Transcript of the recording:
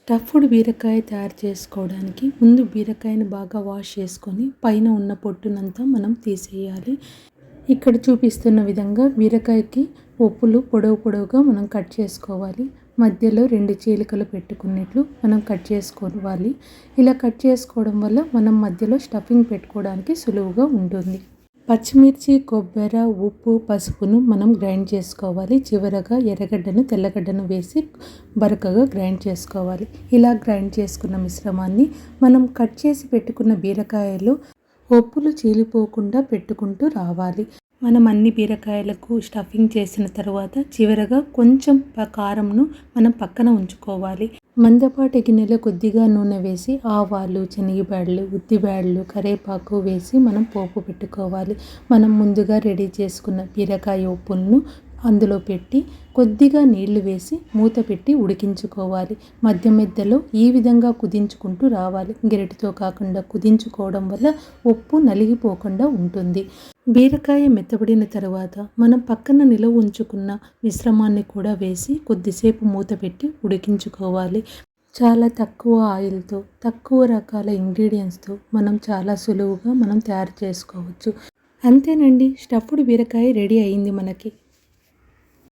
Stuffed బీరకాయ తయారు చేసుకోవడానికి ముందు బీరకాయని బాగా వాష్ చేసుకొని పైన ఉన్న పొట్టునంతా మనం తీసేయాలి. ఇక్కడ చూపిస్తున్న విధంగా బీరకాయకి ఒప్పులు పొడవుగా మనం కట్ చేసుకోవాలి. మధ్యలో 2 చీలికలు పెట్టుకున్నట్లు మనం కట్ చేసుకోవాలి. ఇలా కట్ చేసుకోవడం వల్ల మనం మధ్యలో స్టఫింగ్ పెట్టుకోవడానికి సులువుగా ఉంటుంది. పచ్చిమిర్చి, కొబ్బరి, ఉప్పు, పసుపును మనం గ్రైండ్ చేసుకోవాలి. చివరగా ఎర్రగడ్డను, తెల్లగడ్డను వేసి బరకగా గ్రైండ్ చేసుకోవాలి. ఇలా గ్రైండ్ చేసుకున్న మిశ్రమాన్ని మనం కట్ చేసి పెట్టుకున్న బీరకాయలు ఒప్పులు చీలిపోకుండా పెట్టుకుంటూ రావాలి. మనం అన్ని బీరకాయలకు స్టఫింగ్ చేసిన తర్వాత చివరగా కొంచెం కారంను మనం పక్కన ఉంచుకోవాలి. మందపాటి గిన్నెలో కొద్దిగా నూనె వేసి ఆవాలు, శనగబ్యాళ్ళు, ఉద్దిబ్యాళ్ళు, కరివేపాకు వేసి మనం పోపు పెట్టుకోవాలి. మనం ముందుగా రెడీ చేసుకున్న బీరకాయ ఉప్పులను అందులో పెట్టి కొద్దిగా నీళ్లు వేసి మూత పెట్టి ఉడికించుకోవాలి. మధ్యలో ఈ విధంగా కుదించుకుంటూ రావాలి. గరిటెతో కాకుండా కుదించుకోవడం వల్ల ఉప్పు నలిగిపోకుండా ఉంటుంది. బీరకాయ మెత్తబడిన తర్వాత మనం పక్కన నిలవ ఉంచుకున్న మిశ్రమాన్ని కూడా వేసి కొద్దిసేపు మూత పెట్టి ఉడికించుకోవాలి. చాలా తక్కువ ఆయిల్తో, తక్కువ రకాల ఇంగ్రీడియంట్స్తో మనం చాలా సులువుగా తయారు చేసుకోవచ్చు. అంతేనండి, స్టఫ్డ్ బీరకాయ రెడీ అయింది మనకి.